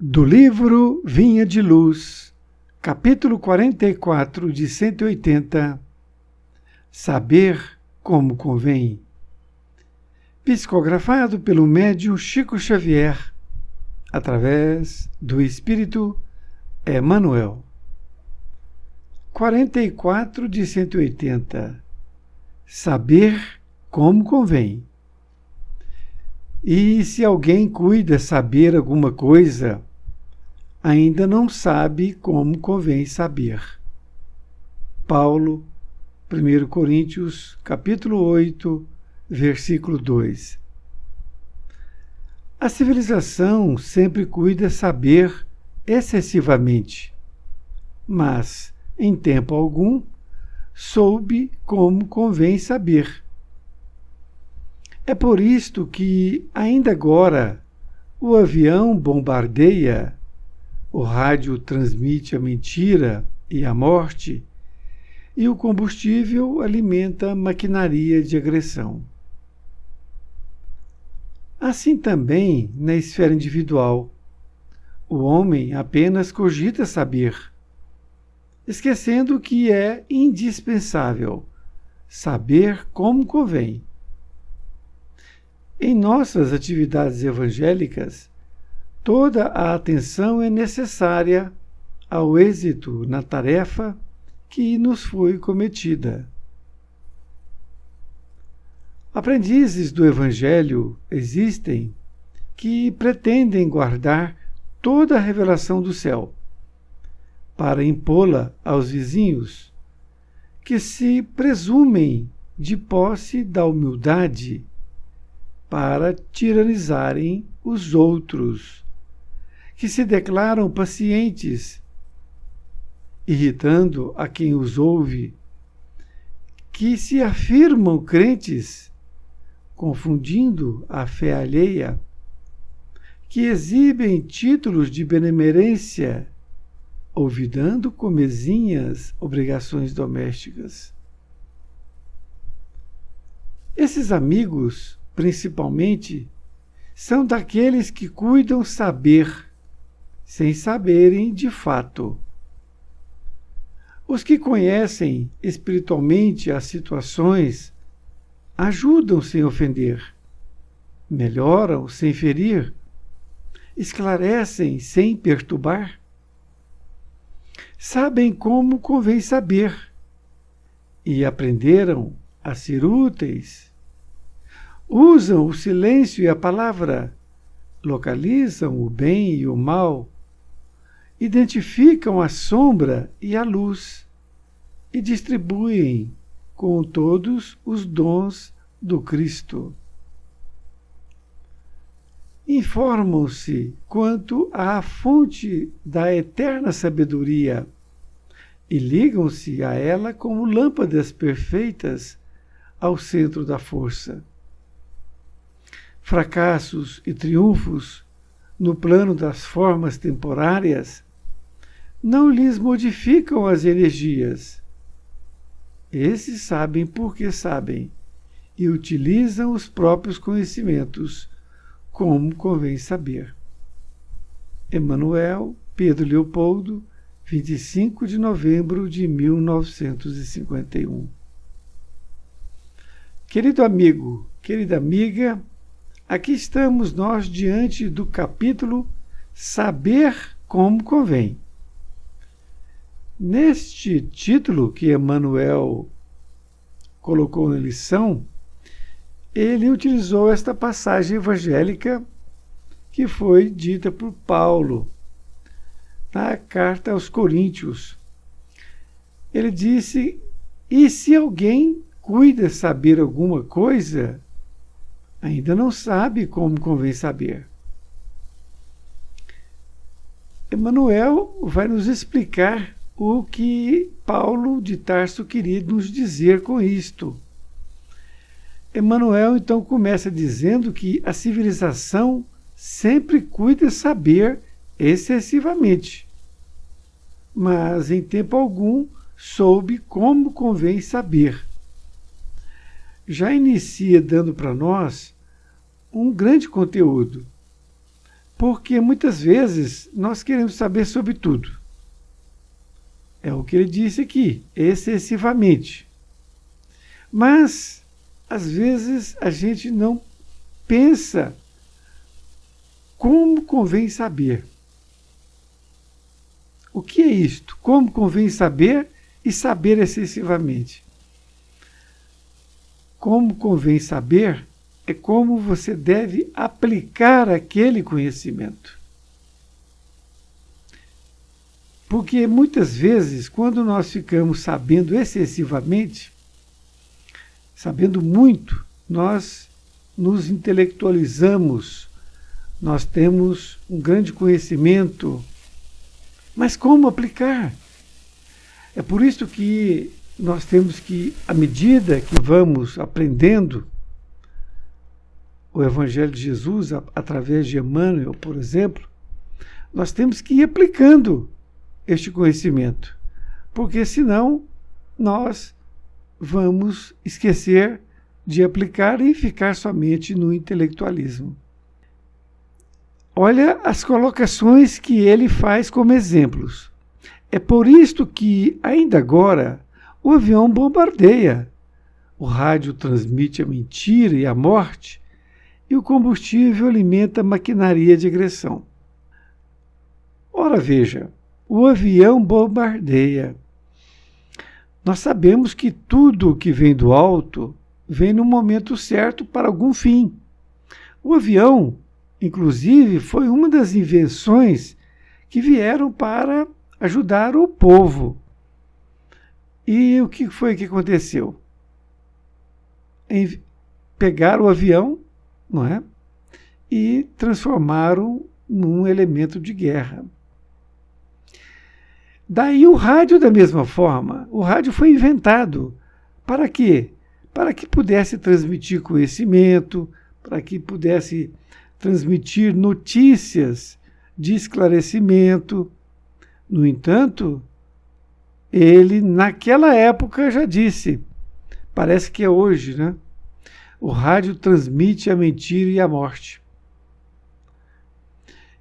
Do livro Vinha de Luz, capítulo 44 de 180, Saber como convém, psicografado pelo médium Chico Xavier, através do Espírito Emmanuel. 44 de 180, Saber como convém. E se alguém cuida saber alguma coisa, ainda não sabe como convém saber. Paulo, 1 Coríntios, capítulo 8, versículo 2. A civilização sempre cuida saber excessivamente, mas, em tempo algum, soube como convém saber. É por isto que, ainda agora, o avião bombardeia, o rádio transmite a mentira e a morte, e o combustível alimenta a maquinaria de agressão. Assim também na esfera individual, o homem apenas cogita saber, esquecendo que é indispensável saber como convém. Em nossas atividades evangélicas, toda a atenção é necessária ao êxito na tarefa que nos foi cometida. Aprendizes do Evangelho existem que pretendem guardar toda a revelação do céu, para impô-la aos vizinhos, que se presumem de posse da humildade para tiranizarem os outros, que se declaram pacientes, irritando a quem os ouve, que se afirmam crentes, confundindo a fé alheia, que exibem títulos de benemerência, olvidando com mezinhas obrigações domésticas. Esses amigos, principalmente, são daqueles que cuidam saber, sem saberem de fato. Os que conhecem espiritualmente as situações ajudam sem ofender, melhoram sem ferir, esclarecem sem perturbar. Sabem como convém saber e aprenderam a ser úteis. Usam o silêncio e a palavra, localizam o bem e o mal, identificam a sombra e a luz e distribuem com todos os dons do Cristo. Informam-se quanto à fonte da eterna sabedoria e ligam-se a ela como lâmpadas perfeitas ao centro da força. Fracassos e triunfos no plano das formas temporárias não lhes modificam as energias. Esses sabem porque sabem e utilizam os próprios conhecimentos como convém saber. Emmanuel, Pedro Leopoldo, 25 de novembro de 1951. Querido amigo, querida amiga, aqui estamos nós diante do capítulo Saber como convém. Neste título que Emmanuel colocou na lição, ele utilizou esta passagem evangélica que foi dita por Paulo na carta aos Coríntios. Ele disse: e se alguém cuida saber alguma coisa, ainda não sabe como convém saber. Emmanuel vai nos explicar o que Paulo de Tarso queria nos dizer com isto. Emmanuel então começa dizendo que a civilização sempre cuida saber excessivamente, mas em tempo algum soube como convém saber. Já inicia dando para nós um grande conteúdo. Porque muitas vezes nós queremos saber sobre tudo. É o que ele disse aqui, excessivamente. Mas, às vezes, a gente não pensa como convém saber. O que é isto? Como convém saber e saber excessivamente? Como convém saber é como você deve aplicar aquele conhecimento. Porque muitas vezes, quando nós ficamos sabendo excessivamente, sabendo muito, nós nos intelectualizamos, nós temos um grande conhecimento, mas como aplicar? É por isso que nós temos que, à medida que vamos aprendendo o Evangelho de Jesus, através de Emmanuel, por exemplo, nós temos que ir aplicando este conhecimento, porque senão nós vamos esquecer de aplicar e ficar somente no intelectualismo. Olha as colocações que ele faz como exemplos. É por isto que, ainda agora, o avião bombardeia, o rádio transmite a mentira e a morte, e o combustível alimenta a maquinaria de agressão. Ora, veja, o avião bombardeia. Nós sabemos que tudo que vem do alto vem no momento certo para algum fim. O avião, inclusive, foi uma das invenções que vieram para ajudar o povo. E o que foi que aconteceu? Pegaram o avião, não é? E transformaram num elemento de guerra. Daí o rádio, da mesma forma, o rádio foi inventado para quê? Para que pudesse transmitir conhecimento, para que pudesse transmitir notícias de esclarecimento. No entanto, ele, naquela época, já disse, parece que é hoje, né? O rádio transmite a mentira e a morte.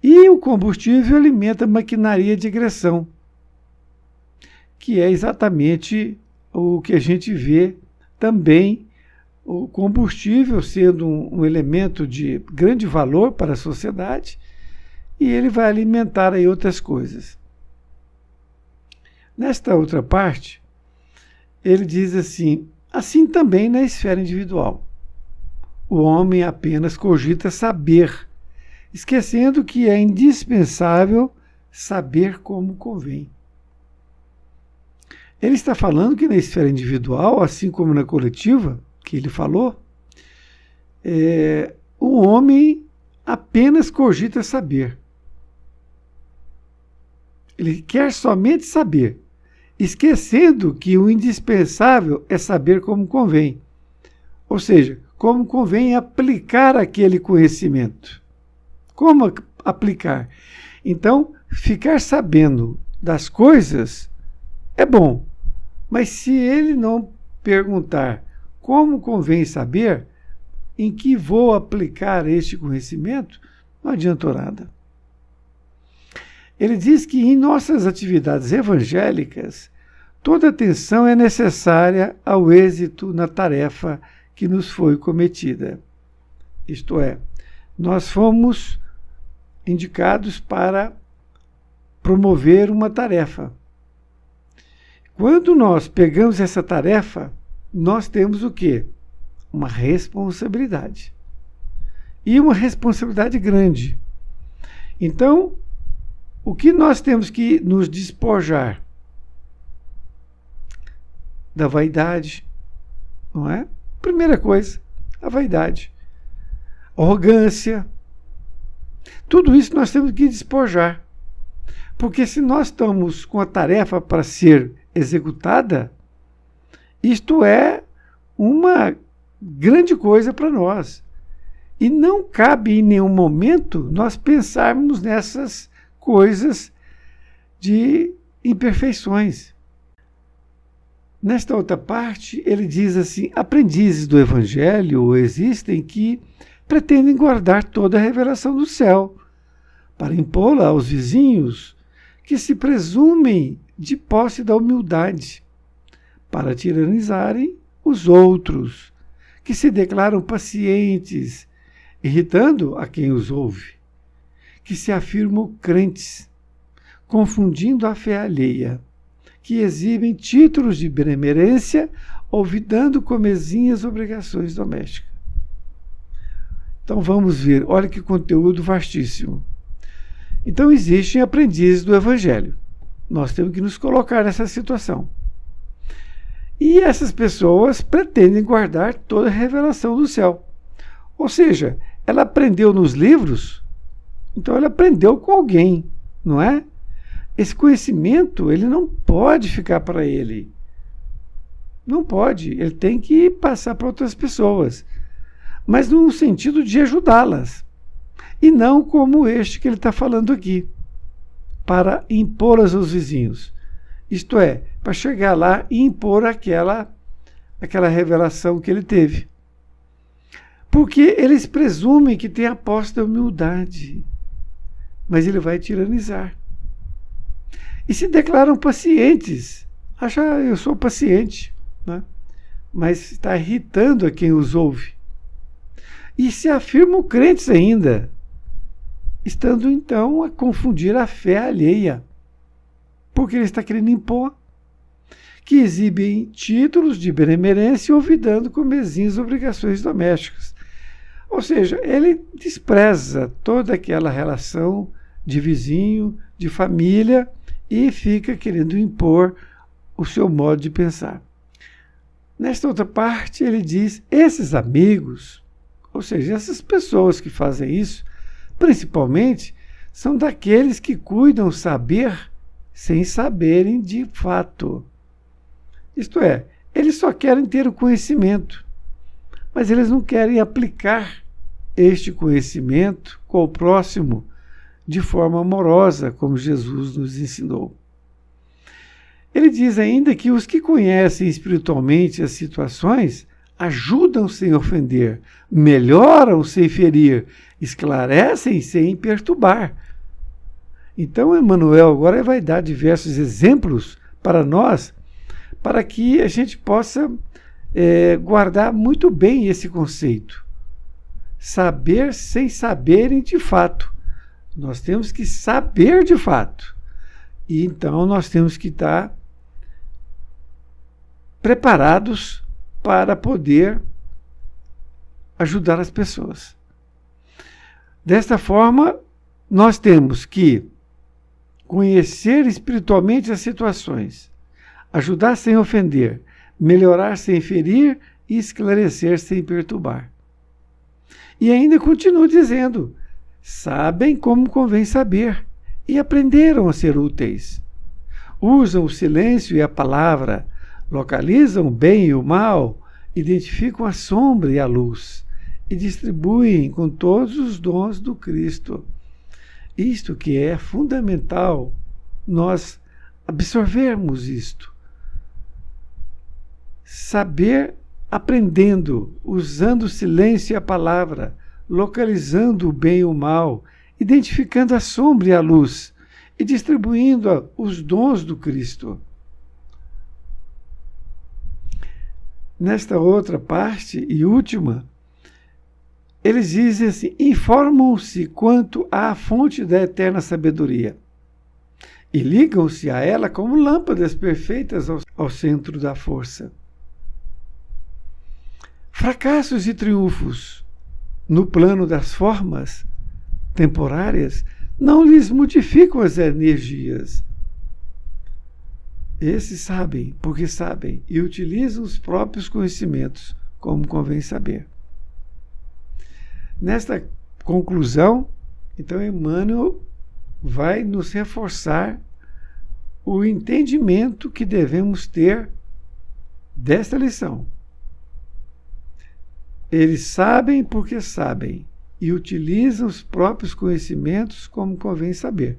E o combustível alimenta a maquinaria de agressão, que é exatamente o que a gente vê também, o combustível sendo um elemento de grande valor para a sociedade, e ele vai alimentar aí outras coisas. Nesta outra parte, ele diz assim também na esfera individual. O homem apenas cogita saber, esquecendo que é indispensável saber como convém. Ele está falando que na esfera individual, assim como na coletiva, que ele falou, o homem apenas cogita saber. Ele quer somente saber, esquecendo que o indispensável é saber como convém. Ou seja, como convém aplicar aquele conhecimento. Como aplicar? Então, ficar sabendo das coisas é bom, mas se ele não perguntar como convém saber, em que vou aplicar este conhecimento, não adianta nada. Ele diz que em nossas atividades evangélicas, toda atenção é necessária ao êxito na tarefa que nos foi cometida. Isto é, nós fomos indicados para promover uma tarefa. Quando nós pegamos essa tarefa, nós temos o quê? Uma responsabilidade. E uma responsabilidade grande. Então, o que nós temos que nos despojar? Da vaidade, não é? Primeira coisa, a vaidade. Arrogância. Tudo isso nós temos que despojar. Porque se nós estamos com a tarefa para ser executada, isto é uma grande coisa para nós. E não cabe em nenhum momento nós pensarmos nessas coisas de imperfeições. Nesta outra parte, ele diz assim: aprendizes do Evangelho existem que pretendem guardar toda a revelação do céu, para impô-la aos vizinhos que se presumem de posse da humildade, para tiranizarem os outros, que se declaram pacientes, irritando a quem os ouve, que se afirmam crentes, confundindo a fé alheia, que exibem títulos de benemerência, olvidando comezinhas obrigações domésticas. Então vamos ver, olha que conteúdo vastíssimo. Então existem aprendizes do Evangelho. Nós temos que nos colocar nessa situação. E essas pessoas pretendem guardar toda a revelação do céu. Ou seja, ela aprendeu nos livros, então ela aprendeu com alguém, não é? Esse conhecimento, ele não pode ficar para ele. Não pode, ele tem que passar para outras pessoas. Mas no sentido de ajudá-las. E não como este que ele está falando aqui, para impor-as aos vizinhos. Isto é, para chegar lá e impor aquela revelação que ele teve. Porque eles presumem que tem a posse da humildade, mas ele vai tiranizar. E se declaram pacientes. Acha, eu sou paciente, né? Mas está irritando a quem os ouve. E se afirmam crentes ainda, estando então a confundir a fé alheia, porque ele está querendo impor, que exibem títulos de benemerência, olvidando comezinhas obrigações domésticas. Ou seja, ele despreza toda aquela relação de vizinho, de família, e fica querendo impor o seu modo de pensar. Nesta outra parte, ele diz, esses amigos, ou seja, essas pessoas que fazem isso, principalmente, são daqueles que cuidam saber sem saberem de fato. Isto é, eles só querem ter o conhecimento, mas eles não querem aplicar este conhecimento com o próximo de forma amorosa, como Jesus nos ensinou. Ele diz ainda que os que conhecem espiritualmente as situações ajudam sem ofender, melhoram sem ferir, esclarecem sem perturbar. Então, Emmanuel agora vai dar diversos exemplos para nós, para que a gente possa guardar muito bem esse conceito. Saber sem saberem de fato. Nós temos que saber de fato. E então nós temos que estar preparados para poder ajudar as pessoas. Desta forma, nós temos que conhecer espiritualmente as situações, ajudar sem ofender, melhorar sem ferir e esclarecer sem perturbar. E ainda continua dizendo, sabem como convém saber e aprenderam a ser úteis. Usam o silêncio e a palavra, localizam o bem e o mal, identificam a sombra e a luz e distribuem com todos os dons do Cristo. Isto que é fundamental, nós absorvermos isto. Saber aprendendo, usando o silêncio e a palavra, localizando o bem e o mal, identificando a sombra e a luz e distribuindo os dons do Cristo. Nesta outra parte e última, eles dizem assim, informam-se quanto à fonte da eterna sabedoria e ligam-se a ela como lâmpadas perfeitas ao centro da força. Fracassos e triunfos no plano das formas temporárias não lhes modificam as energias. Esses sabem, porque sabem, e utilizam os próprios conhecimentos, como convém saber. Nesta conclusão, então, Emmanuel vai nos reforçar o entendimento que devemos ter desta lição. Eles sabem porque sabem e utilizam os próprios conhecimentos como convém saber.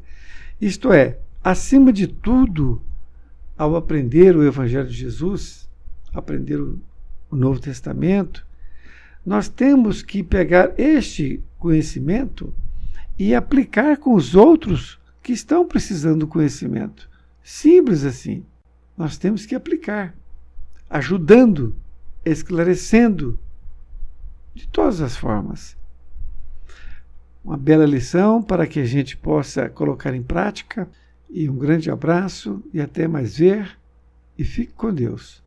Isto é, acima de tudo, ao aprender o Evangelho de Jesus, aprender o Novo Testamento, nós temos que pegar este conhecimento e aplicar com os outros que estão precisando do conhecimento. Simples assim. Nós temos que aplicar, ajudando, esclarecendo, de todas as formas. Uma bela lição para que a gente possa colocar em prática. E um grande abraço e até mais ver. E fique com Deus.